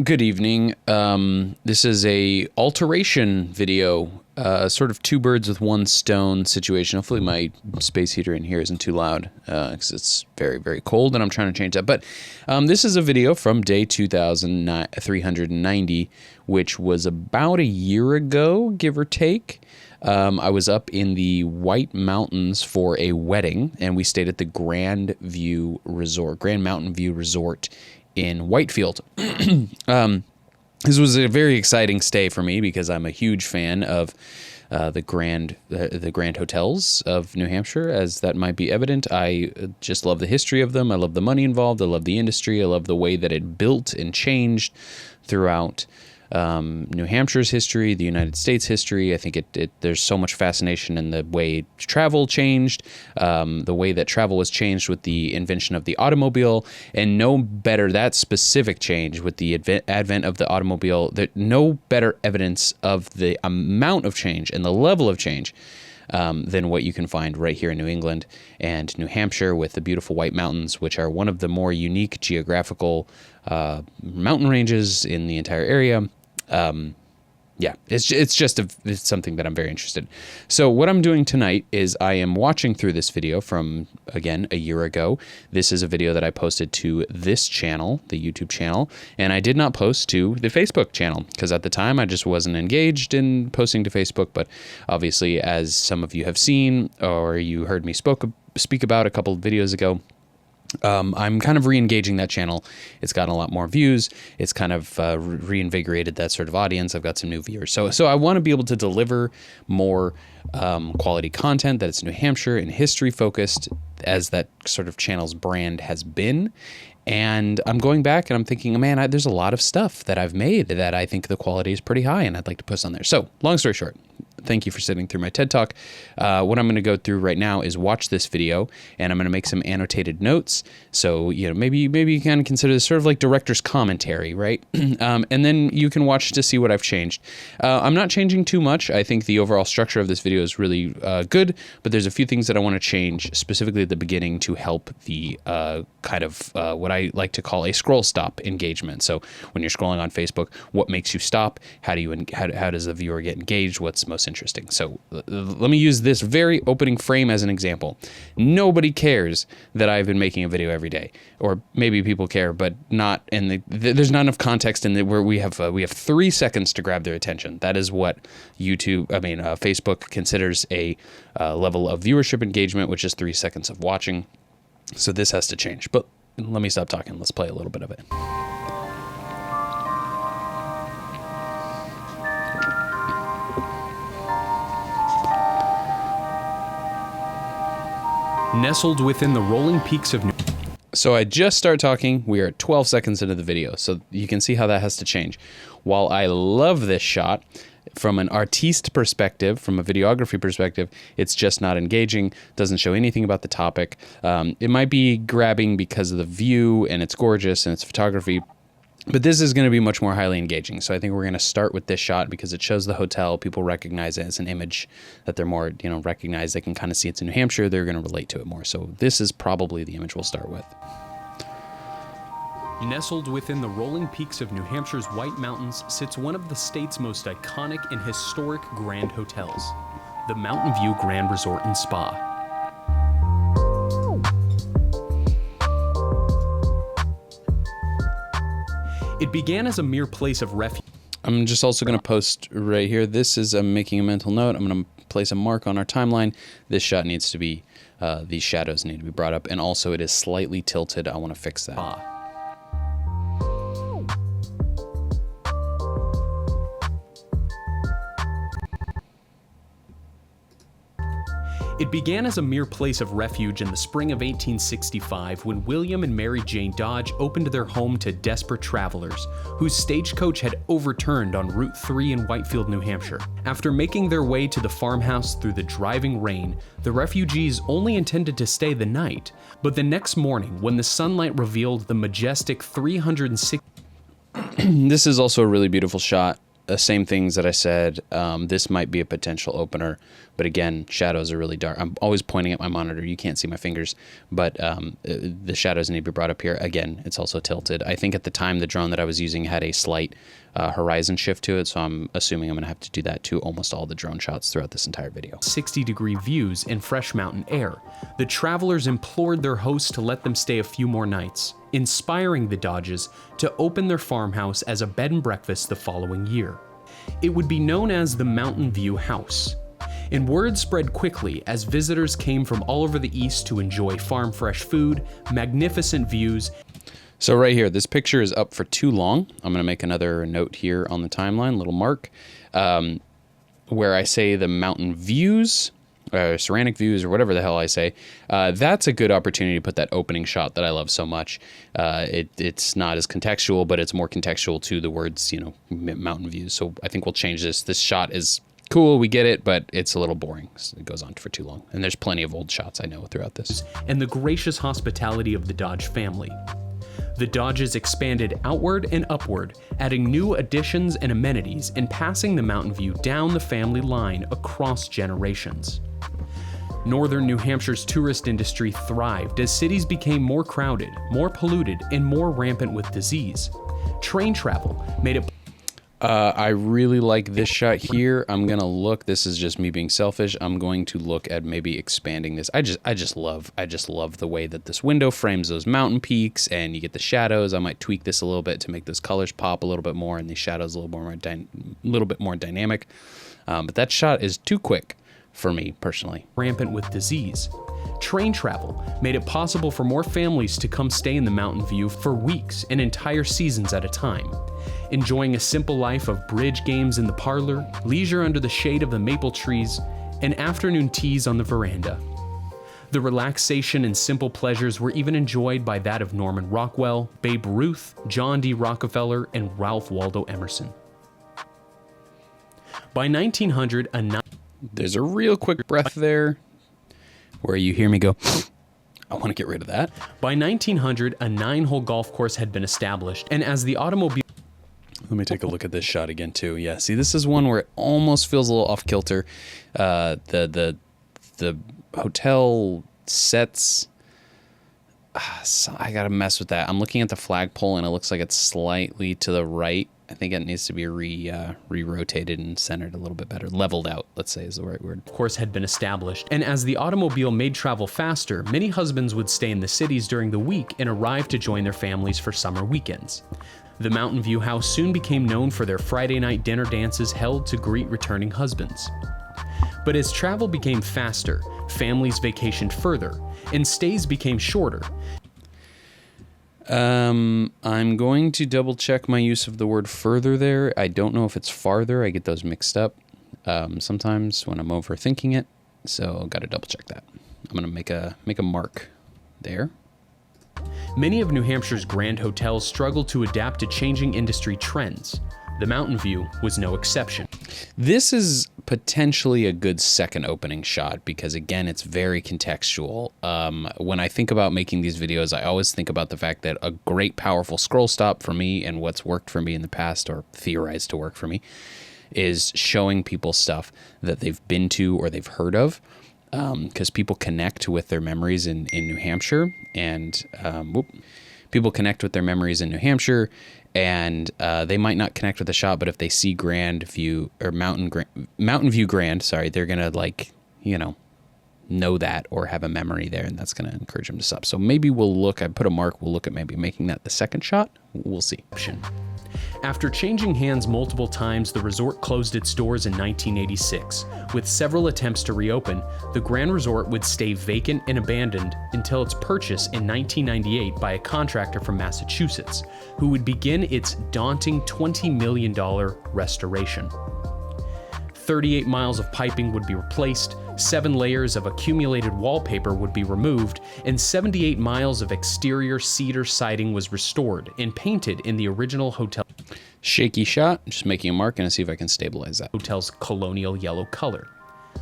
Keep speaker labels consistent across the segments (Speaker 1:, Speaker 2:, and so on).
Speaker 1: Good evening. This is a alteration video, sort of two birds with one stone situation. Hopefully my space heater in here isn't too loud because it's very, very cold and I'm trying to change that. But this is a video from day 2390, which was about a year ago, give or take. I was up in the White Mountains for a wedding, and we stayed at the Grand Mountain View Resort in Whitefield. This was a very exciting stay for me because I'm a huge fan of the Grand Hotels of New Hampshire, as that might be evident. I just love the history of them. I love the money involved. I love the industry. I love the way that it built and changed throughout New Hampshire's history, the United States history. I think there's so much fascination in the way travel changed, the way that travel was changed with the invention of the automobile, and no better that specific change with the advent of the automobile. No better evidence of the amount of change and the level of change than what you can find right here in New England and New Hampshire with the beautiful White Mountains, which are one of the more unique geographical mountain ranges in the entire area. Yeah, it's something that I'm very interested in. So what I'm doing tonight is I am watching through this video from, again, a year ago. This is a video that I posted to this channel, the YouTube channel, and I did not post to the Facebook channel because at the time I just wasn't engaged in posting to Facebook. But obviously, as some of you have seen or you heard me speak about a couple of videos ago, I'm kind of re-engaging that channel. It's gotten a lot more views. It's kind of reinvigorated that sort of audience. I've got some new viewers. So I want to be able to deliver more quality content that it's New Hampshire and history focused, as that sort of channel's brand has been. And I'm going back and I'm thinking, man, there's a lot of stuff that I've made that I think the quality is pretty high and I'd like to post on there. So long story short, thank you for sitting through my TED Talk. What I'm going to go through right now is watch this video, and I'm going to make some annotated notes. So, maybe you can consider this sort of like director's commentary, right? And then you can watch to see what I've changed. I'm not changing too much. I think the overall structure of this video is really good, but there's a few things that I want to change specifically at the beginning to help the kind of what I like to call a scroll stop engagement. So when you're scrolling on Facebook, what makes you stop? How does the viewer get engaged? What's most interesting? So let me use this very opening frame as an example. Nobody cares that I've been making a video every day, or maybe people care, but not. And there's not enough context in where we have 3 seconds to grab their attention. That is what Facebook considers a level of viewership engagement, which is 3 seconds of watching. So this has to change. But let me stop talking. Let's play a little bit of it.
Speaker 2: Nestled within the rolling peaks of New...
Speaker 1: So I just start talking. We are at 12 seconds into the video. So you can see how that has to change. While I love this shot, from an artiste perspective, from a videography perspective, it's just not engaging, doesn't show anything about the topic. It might be grabbing because of the view, and it's gorgeous, and it's photography. But this is going to be much more highly engaging. So I think we're going to start with this shot because it shows the hotel. People recognize it as an image that they're more, recognize. They can kind of see it's in New Hampshire. They're going to relate to it more. So this is probably the image we'll start with.
Speaker 2: Nestled within the rolling peaks of New Hampshire's White Mountains sits one of the state's most iconic and historic grand hotels, the Mountain View Grand Resort and Spa. It began as a mere place of refuge.
Speaker 1: I'm just also going to post right here. I'm making a mental note. I'm going to place a mark on our timeline. This shot needs to be, these shadows need to be brought up. And also it is slightly tilted. I want to fix that.
Speaker 2: It began as a mere place of refuge in the spring of 1865 when William and Mary Jane Dodge opened their home to desperate travelers whose stagecoach had overturned on Route 3 in Whitefield, New Hampshire. After making their way to the farmhouse through the driving rain, the refugees only intended to stay the night, but the next morning, when the sunlight revealed the majestic 360...
Speaker 1: This is also a really beautiful shot. same things that I said. This might be a potential opener, but again, shadows are really dark. I'm always pointing at my monitor. You can't see my fingers, but the shadows need to be brought up here. Again, it's also tilted. I think at the time the drone that I was using had a slight horizon shift to it, so I'm assuming I'm going to have to do that to almost all the drone shots throughout this entire video.
Speaker 2: 60-degree views in fresh mountain air, the travelers implored their host to let them stay a few more nights, inspiring the Dodges to open their farmhouse as a bed and breakfast the following year. It would be known as the Mountain View House. And word spread quickly as visitors came from all over the East to enjoy farm fresh food, magnificent views.
Speaker 1: So right here, this picture is up for too long. I'm going to make another note here on the timeline, little mark, where I say the mountain views, ceramic views, or whatever the hell I say. That's a good opportunity to put that opening shot that I love so much. It's not as contextual, but it's more contextual to the words, you know, mountain views. So I think we'll change this. This shot is cool, we get it, but it's a little boring. It goes on for too long. And there's plenty of old shots I know throughout this.
Speaker 2: And the gracious hospitality of the Dodge family. The Dodges expanded outward and upward, adding new additions and amenities and passing the Mountain View down the family line across generations. Northern New Hampshire's tourist industry thrived as cities became more crowded, more polluted, and more rampant with disease. Train travel made it
Speaker 1: I really like this shot here. I'm gonna look. This is just me being selfish. I'm going to look at maybe expanding this. I just love the way that this window frames those mountain peaks, and you get the shadows. I might tweak this a little bit to make those colors pop a little bit more, and these shadows a little bit more dynamic. But that shot is too quick for me personally.
Speaker 2: Rampant with disease. Train travel made it possible for more families to come stay in the Mountain View for weeks and entire seasons at a time, enjoying a simple life of bridge games in the parlor, leisure under the shade of the maple trees, and afternoon teas on the veranda. The relaxation and simple pleasures were even enjoyed by that of Norman Rockwell, Babe Ruth, John D. Rockefeller, and Ralph Waldo Emerson. By 1900,
Speaker 1: There's a real quick breath there where you hear me go, I want to get rid of that.
Speaker 2: By 1900, a 9-hole golf course had been established, and as the automobile...
Speaker 1: Let me take a look at this shot again too. Yeah, see, this is one where it almost feels a little off kilter. The hotel sets. So I gotta mess with that. I'm looking at the flagpole and it looks like it's slightly to the right. I think it needs to be re-rotated and centered a little bit better. Leveled out, let's say, is the right word.
Speaker 2: Course had been established, and as the automobile made travel faster, many husbands would stay in the cities during the week and arrive to join their families for summer weekends. The Mountain View House soon became known for their Friday night dinner dances held to greet returning husbands. But as travel became faster, families vacationed further, and stays became shorter.
Speaker 1: I'm going to double check my use of the word further there. I don't know if it's farther. I get those mixed up sometimes when I'm overthinking it. So got to double check that. I'm going to make a mark there.
Speaker 2: Many of New Hampshire's grand hotels struggled to adapt to changing industry trends. The Mountain View was no exception.
Speaker 1: This is potentially a good second opening shot because, again, it's very contextual. When I think about making these videos, I always think about the fact that a great, powerful scroll stop for me and what's worked for me in the past or theorized to work for me is showing people stuff that they've been to or they've heard of. Because people connect with their memories in New Hampshire, and people connect with their memories in New Hampshire, and they might not connect with the shot, but if they see Grand View or Mountain View Grand, they're gonna know that or have a memory there, and that's gonna encourage them to stop. So maybe I put a mark. We'll look at maybe making that the second shot. We'll see.
Speaker 2: After changing hands multiple times, the resort closed its doors in 1986. With several attempts to reopen, the Grand Resort would stay vacant and abandoned until its purchase in 1998 by a contractor from Massachusetts, who would begin its daunting $20 million restoration. 38 miles of piping would be replaced, 7 layers of accumulated wallpaper would be removed, and 78 miles of exterior cedar siding was restored and painted in the original hotel.
Speaker 1: Shaky shot, just making a mark and see if I can stabilize that.
Speaker 2: Hotel's colonial yellow color.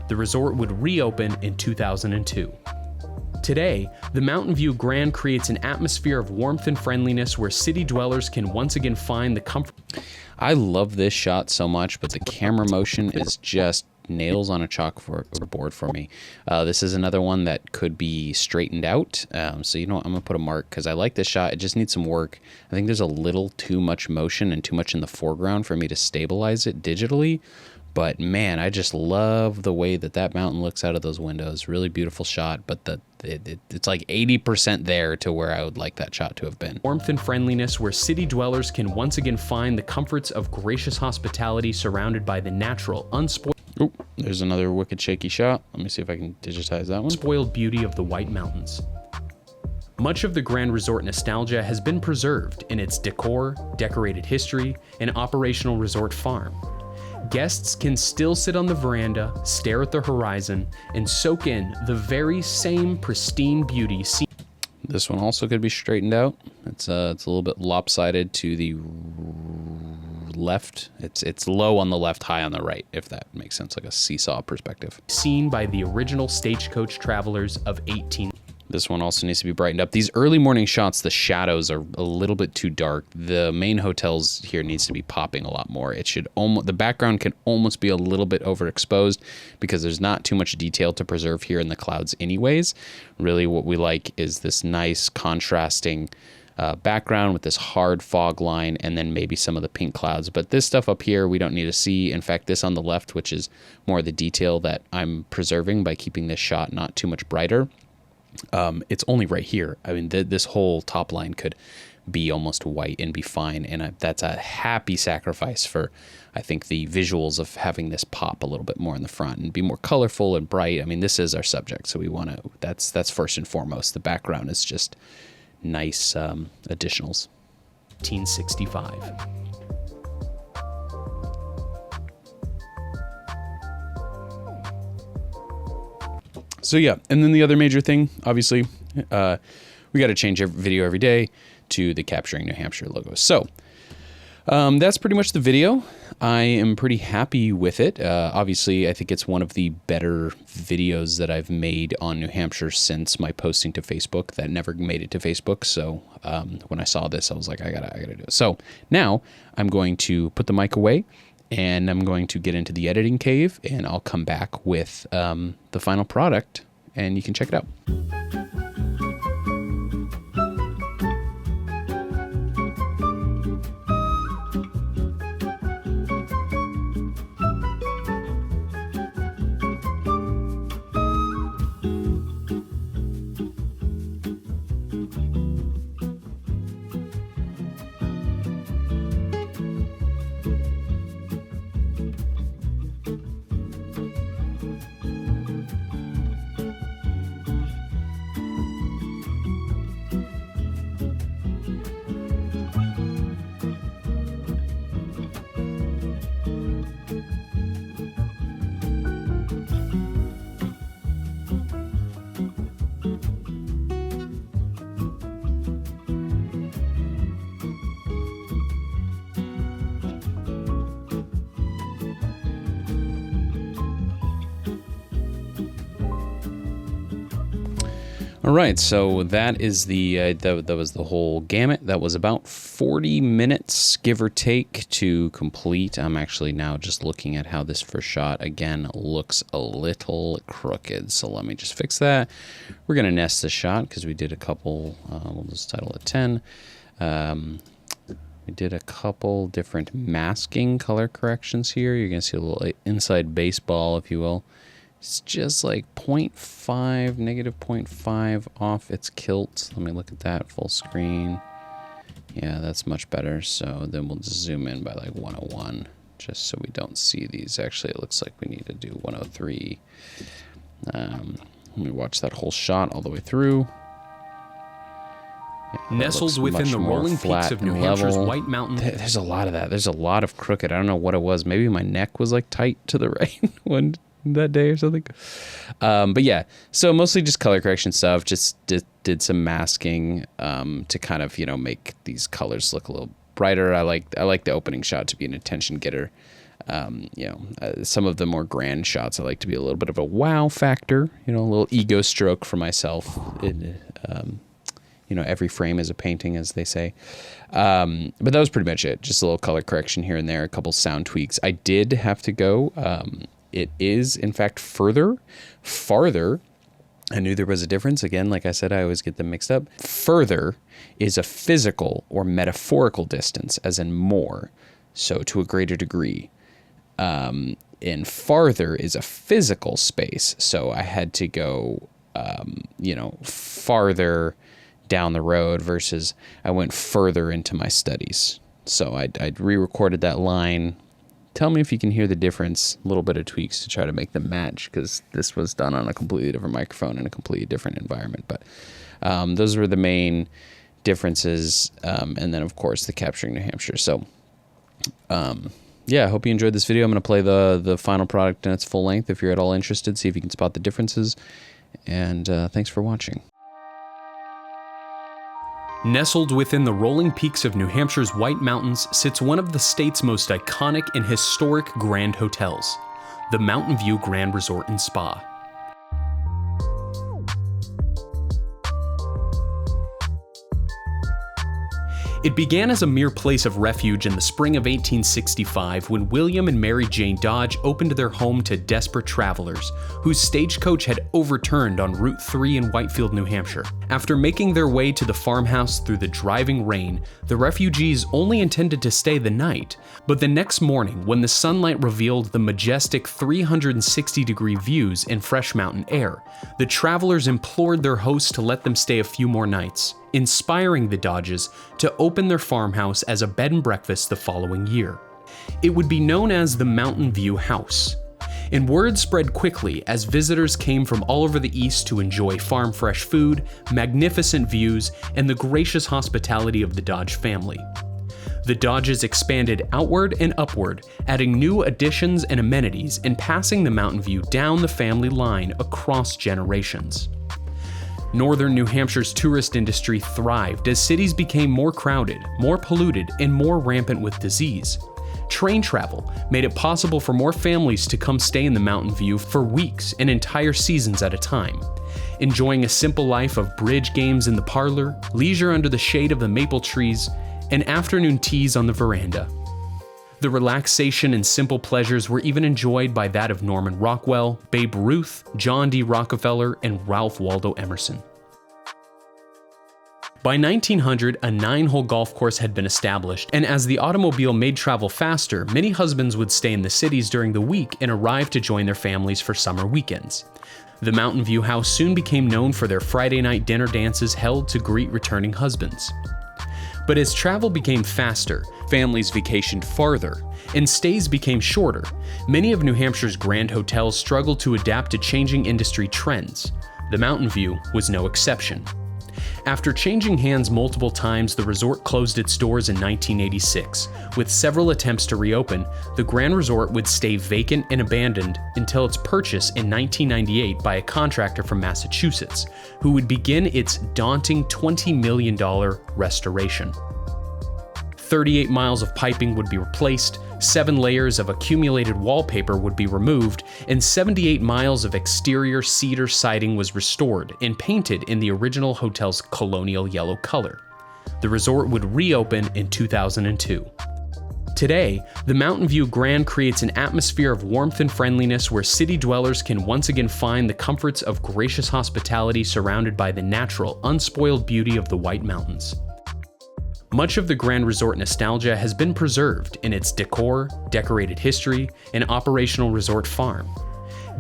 Speaker 2: The resort would reopen in 2002. Today, the Mountain View Grand creates an atmosphere of warmth and friendliness where city dwellers can once again find the comfort.
Speaker 1: I love this shot so much, but the camera motion is just nails on a chalkboard for me. This is another one that could be straightened out. So you know what? I'm gonna put a mark because I like this shot. It just needs some work. I think there's a little too much motion and too much in the foreground for me to stabilize it digitally. But man, I just love the way that mountain looks out of those windows. Really beautiful shot, but it's like 80% there to where I would like that shot to have been.
Speaker 2: Warmth and friendliness where city dwellers can once again find the comforts of gracious hospitality surrounded by the natural, unspoiled
Speaker 1: Oh, there's another wicked shaky shot. Let me see if I can digitize that one.
Speaker 2: spoiled beauty of the White Mountains. Much of the Grand Resort nostalgia has been preserved in its decor, decorated history, and operational resort farm. Guests can still sit on the veranda, stare at the horizon, and soak in the very same pristine beauty seen.
Speaker 1: This one also could be straightened out. It's a little bit lopsided to the left. It's low on the left, high on the right, if that makes sense, like a seesaw perspective.
Speaker 2: Seen by the original stagecoach travelers of 18.
Speaker 1: This one also needs to be brightened up. These early morning shots, the shadows are a little bit too dark. The main hotels here needs to be popping a lot more. It should the background can almost be a little bit overexposed because there's not too much detail to preserve here in the clouds anyways. Really what we like is this nice contrasting background with this hard fog line and then maybe some of the pink clouds. But this stuff up here, we don't need to see. In fact, this on the left, which is more the detail that I'm preserving by keeping this shot not too much brighter. It's only right here. I mean, this whole top line could be almost white and be fine. And that's a happy sacrifice for, I think, the visuals of having this pop a little bit more in the front and be more colorful and bright. I mean, this is our subject. So we want to, that's first and foremost. The background is just nice additionals.
Speaker 2: 1865.
Speaker 1: So yeah, and then the other major thing, obviously, we got to change every video every day to the Capturing New Hampshire logo. So that's pretty much the video. I am pretty happy with it. Obviously, I think it's one of the better videos that I've made on New Hampshire since my posting to Facebook. That never made it to Facebook. So when I saw this, I was like, I gotta do it. So now I'm going to put the mic away. And I'm going to get into the editing cave, and I'll come back with the final product, and you can check it out. All right, so that is that was the whole gamut. That was about 40 minutes, give or take, to complete. I'm actually now just looking at how this first shot, again, looks a little crooked. So let me just fix that. We're going to nest this shot because we did a couple, we'll just title it 10. We did a couple different masking color corrections here. You're going to see a little inside baseball, if you will. It's just like 0.5, negative 0.5 off its kilt. Let me look at that full screen. Yeah, that's much better. So then we'll just zoom in by like 101, just so we don't see these. Actually, it looks like we need to do 103. Let me watch that whole shot all the way through. Yeah,
Speaker 2: nestled within the rolling peaks of New Hampshire's White Mountains.
Speaker 1: There's a lot of that. There's a lot of crooked. I don't know what it was. Maybe my neck was like tight to the right one that day or something. But yeah, so mostly just color correction stuff. Just did some masking to kind of, make these colors look a little brighter. I like the opening shot to be an attention getter. Some of the more grand shots I like to be a little bit of a wow factor, a little ego stroke for myself. every frame is a painting, as they say. But that was pretty much it. Just a little color correction here and there, a couple sound tweaks. I did have to go. It is, in fact, farther. I knew there was a difference. Again, like I said, I always get them mixed up. Further is a physical or metaphorical distance, as in more, so to a greater degree. And farther is a physical space, so I had to go, farther down the road versus I went further into my studies. So I re-recorded that line. Tell me if you can hear the difference, a little bit of tweaks to try to make them match, because this was done on a completely different microphone in a completely different environment. But those were the main differences. And then, of course, the Capturing New Hampshire. So, yeah, I hope you enjoyed this video. I'm going to play the final product in its full length if you're at all interested. See if you can spot the differences. And thanks for watching.
Speaker 2: Nestled within the rolling peaks of New Hampshire's White Mountains sits one of the state's most iconic and historic grand hotels, the Mountain View Grand Resort and Spa. It began as a mere place of refuge in the spring of 1865 when William and Mary Jane Dodge opened their home to desperate travelers whose stagecoach had overturned on Route 3 in Whitefield, New Hampshire. After making their way to the farmhouse through the driving rain, the refugees only intended to stay the night, but the next morning, when the sunlight revealed the majestic 360-degree views in fresh mountain air, the travelers implored their hosts to let them stay a few more nights, inspiring the Dodges to open their farmhouse as a bed and breakfast the following year. It would be known as the Mountain View House. And word spread quickly as visitors came from all over the East to enjoy farm fresh food, magnificent views, and the gracious hospitality of the Dodge family. The Dodges expanded outward and upward, adding new additions and amenities and passing the Mountain View down the family line across generations. Northern New Hampshire's tourist industry thrived as cities became more crowded, more polluted, and more rampant with disease. Train travel made it possible for more families to come stay in the Mountain View for weeks and entire seasons at a time, enjoying a simple life of bridge games in the parlor, leisure under the shade of the maple trees, and afternoon teas on the veranda. The relaxation and simple pleasures were even enjoyed by that of Norman Rockwell, Babe Ruth, John D. Rockefeller, and Ralph Waldo Emerson. By 1900, a 9-hole golf course had been established, and as the automobile made travel faster, many husbands would stay in the cities during the week and arrive to join their families for summer weekends. The Mountain View House soon became known for their Friday night dinner dances held to greet returning husbands. But as travel became faster, families vacationed farther, and stays became shorter, many of New Hampshire's grand hotels struggled to adapt to changing industry trends. The Mountain View was no exception. After changing hands multiple times, the resort closed its doors in 1986. With several attempts to reopen, the Grand Resort would stay vacant and abandoned until its purchase in 1998 by a contractor from Massachusetts, who would begin its daunting $20 million restoration. 38 miles of piping would be replaced, 7 layers of accumulated wallpaper would be removed, and 78 miles of exterior cedar siding was restored and painted in the original hotel's colonial yellow color. The resort would reopen in 2002. Today, the Mountain View Grand creates an atmosphere of warmth and friendliness where city dwellers can once again find the comforts of gracious hospitality surrounded by the natural, unspoiled beauty of the White Mountains. Much of the Grand Resort nostalgia has been preserved in its decor, decorated history, and operational resort farm.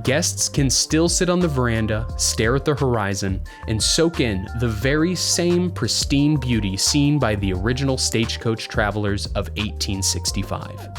Speaker 2: Guests can still sit on the veranda, stare at the horizon, and soak in the very same pristine beauty seen by the original stagecoach travelers of 1865.